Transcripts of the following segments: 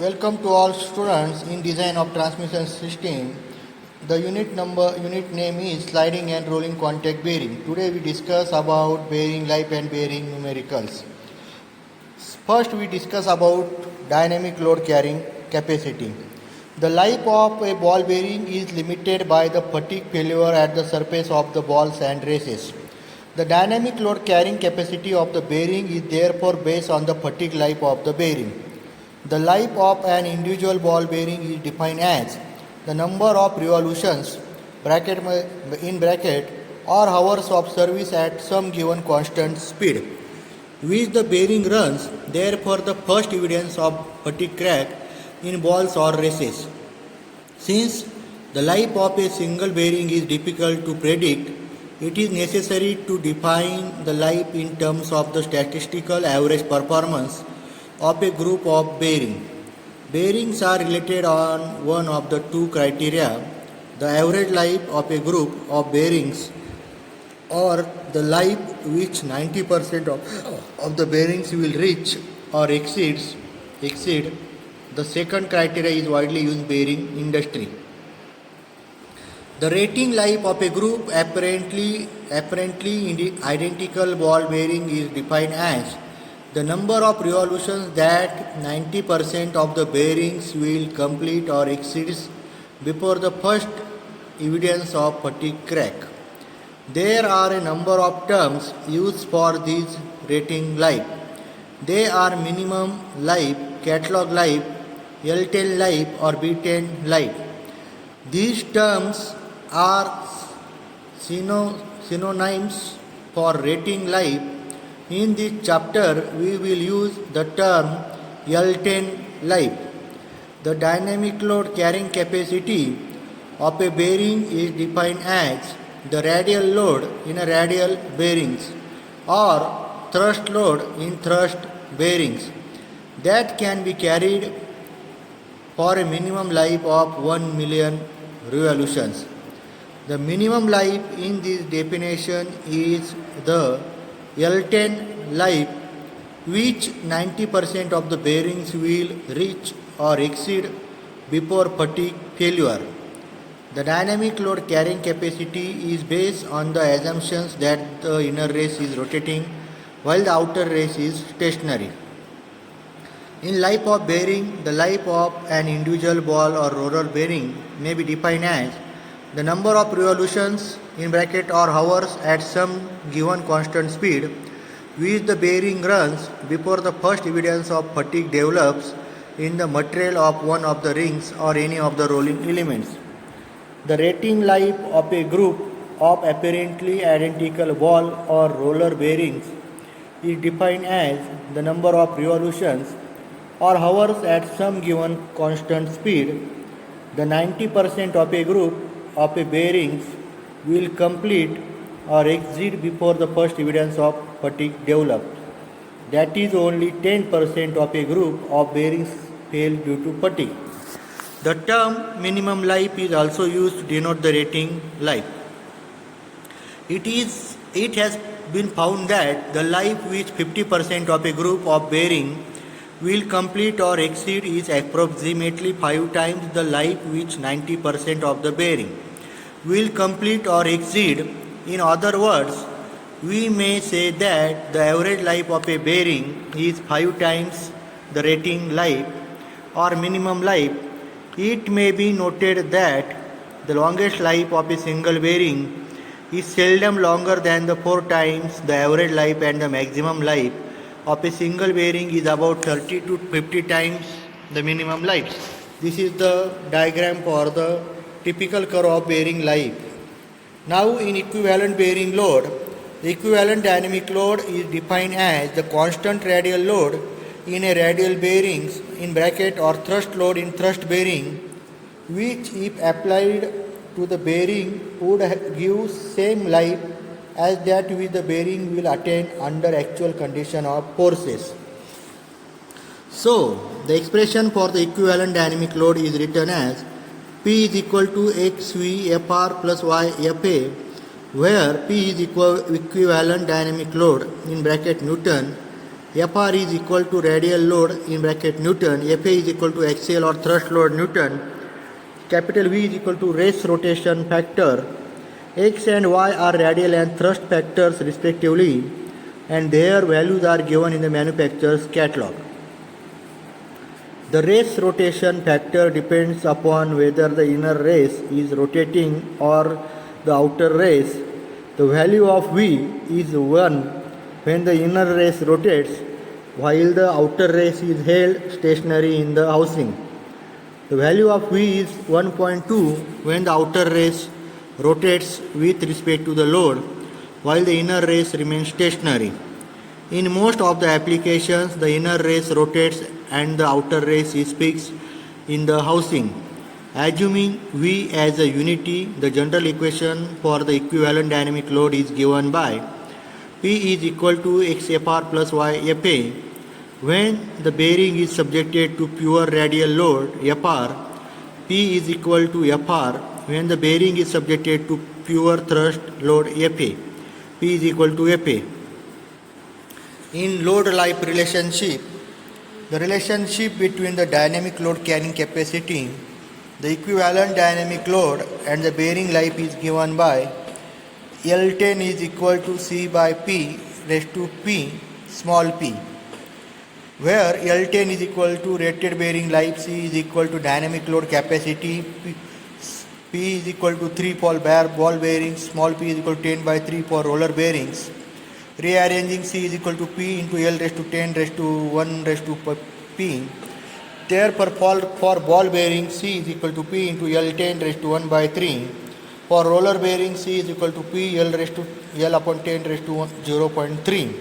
Welcome to all students in design of transmission system. The unit name is sliding and rolling contact bearing. Today we discuss about bearing life and bearing numericals. First we discuss about dynamic load carrying capacity. The life of a ball bearing is limited by the fatigue failure at the surface of the balls and races. The dynamic load carrying capacity of the bearing is therefore based on the fatigue life of the bearing. The life of an individual ball bearing is defined as the number of revolutions or hours of service at some given constant speed, which the bearing runs. Therefore, the first evidence of fatigue crack in balls or races. Since the life of a single bearing is difficult to predict, it is necessary to define the life in terms of the statistical average performance of a group of bearings. Bearings are related on one of the two criteria: the average life of a group of bearings, or the life which 90% of the bearings will reach or exceed. The second criteria is widely used in bearing industry. The rating life of a group apparently identical ball bearing is defined as the number of revolutions that 90% of the bearings will complete or exceed before the first evidence of fatigue crack. There are a number of terms used for this rating life. They are minimum life, catalog life, L10 life or B10 life. These terms are synonyms for rating life. In this chapter, we will use the term L10 life. The dynamic load carrying capacity of a bearing is defined as the radial load in a radial bearings or thrust load in thrust bearings that can be carried for a minimum life of 1 million revolutions. The minimum life in this definition is the L10 life, which 90% of the bearings will reach or exceed before fatigue failure. The dynamic load carrying capacity is based on the assumptions that the inner race is rotating while the outer race is stationary. In life of bearing, the life of an individual ball or roller bearing may be defined as the number of revolutions or hours at some given constant speed which the bearing runs before the first evidence of fatigue develops in the material of one of the rings or any of the rolling elements. The rating life of a group of apparently identical ball or roller bearings is defined as the number of revolutions or hours at some given constant speed. The 90% of a group of a bearings will complete or exceed before the first evidence of fatigue develops. That is, only 10% of a group of bearings fail due to fatigue. The term minimum life is also used to denote the rating life. It has been found that the life which 50% of a group of bearing will complete or exceed is approximately 5 times the life which 90% of the bearing will complete or exceed. In other words, we may say that the average life of a bearing is 5 times the rating life or minimum life. It may be noted that the longest life of a single bearing is seldom longer than the 4 times the average life, and the maximum life of a single bearing is about 30 to 50 times the minimum life. This is the diagram for the typical curve of bearing life. Now, in equivalent bearing load, the equivalent dynamic load is defined as the constant radial load in a radial bearings or thrust load in thrust bearing, which if applied to the bearing would give same life as that which the bearing will attain under actual condition of forces. So, the expression for the equivalent dynamic load is written as P is equal to XV FR plus Y FA, where P is equivalent dynamic load in Newton Fr is equal to radial load in bracket Newton, Fa is equal to axial or thrust load Newton, capital V is equal to race rotation factor, X and Y are radial and thrust factors respectively, and their values are given in the manufacturer's catalog. The race rotation factor depends upon whether the inner race is rotating or the outer race. The value of V is 1 when the inner race rotates, while the outer race is held stationary in the housing. The value of V is 1.2 when the outer race rotates with respect to the load, while the inner race remains stationary. In most of the applications, the inner race rotates and the outer race is fixed in the housing. Assuming V as a unity, the general equation for the equivalent dynamic load is given by P is equal to XFR plus YFA. When the bearing is subjected to pure radial load Fr, P is equal to Fr. When the bearing is subjected to pure thrust load Fa, P is equal to Fa. In load-life relationship, the relationship between the dynamic load carrying capacity, the equivalent dynamic load and the bearing life is given by L10 is equal to C by P raised to P small p, where L10 is equal to rated bearing life, C is equal to dynamic load capacity, P is equal to 3 for ball bearings, small p is equal to 10 by 3 for roller bearings. Rearranging C is equal to P into L raised to 10 raised to 1 raised to P. Therefore, for ball bearing, C is equal to P into L10 raised to 1 by 3. For roller bearing, C is equal to P L raised to L upon 10 raised to 0.3.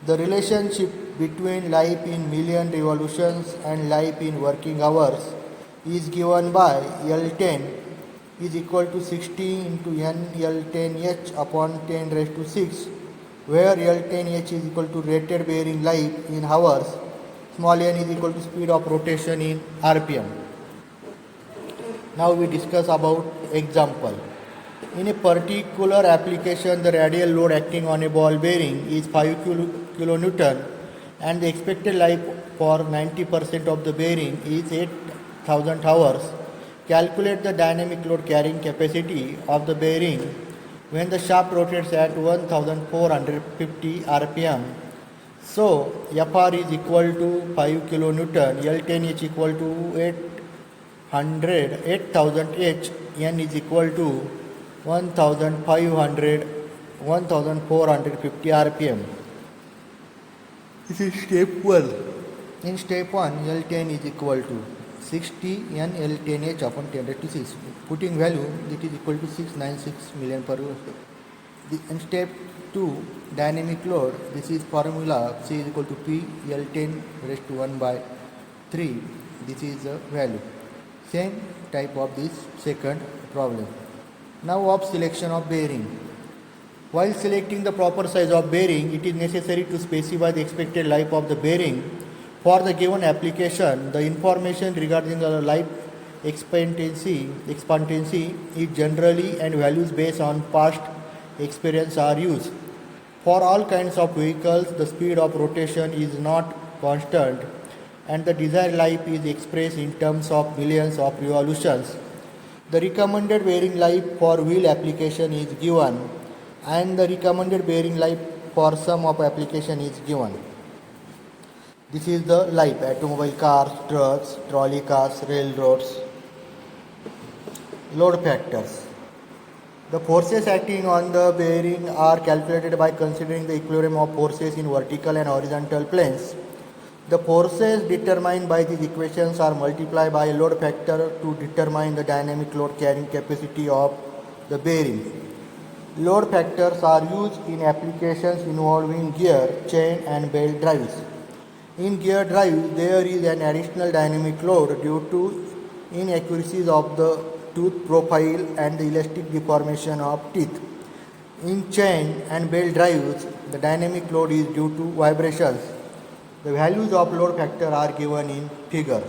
The relationship between life in million revolutions and life in working hours is given by L10 is equal to 60 into N L10H upon 10 raised to 6, where L10H is equal to rated bearing life in hours, small n is equal to speed of rotation in RPM. Now we discuss about example. In a particular application, the radial load acting on a ball bearing is 5 kN and the expected life for 90% of the bearing is 8,000 hours. Calculate the dynamic load carrying capacity of the bearing when the shaft rotates at 1450 rpm. So, Fr is equal to 5 kN, L10H equal to 8000 H, N is equal to 1450 rpm. This is step 1. In step 1, L10 is equal to 60 N L10H upon 10 raised to 6. Putting value, it is equal to 696 million per hour. In step 2, dynamic load, this is formula C is equal to P L10 raised to 1 by 3. This is the value. Same type of this second problem. Now of selection of bearing. While selecting the proper size of bearing, it is necessary to specify the expected life of the bearing. For the given application, the information regarding the life expectancy is generally and values based on past experience are used. For all kinds of vehicles, the speed of rotation is not constant and the desired life is expressed in terms of millions of revolutions. The recommended bearing life for wheel application is given and the recommended bearing life for some of application is given. This is the life: automobile, cars, trucks, trolley cars, railroads. Load factors. The forces acting on the bearing are calculated by considering the equilibrium of forces in vertical and horizontal planes. The forces determined by these equations are multiplied by a load factor to determine the dynamic load carrying capacity of the bearing. Load factors are used in applications involving gear, chain and belt drives. In gear drive, there is an additional dynamic load due to inaccuracies of the tooth profile and the elastic deformation of teeth. In chain and belt drives, the dynamic load is due to vibrations. The values of load factor are given in figure.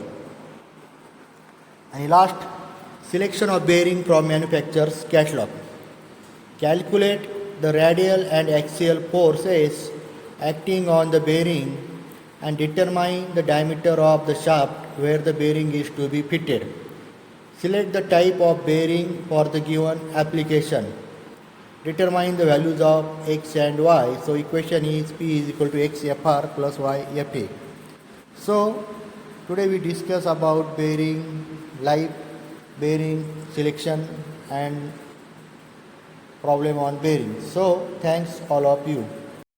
And last, selection of bearing from manufacturer's catalog. Calculate the radial and axial forces acting on the bearing and determine the diameter of the shaft where the bearing is to be fitted. Select the type of bearing for the given application. Determine the values of x and y. So equation is P is equal to x FR plus y FA. So today we discuss about bearing life, bearing selection and problem on bearing. So thanks all of you.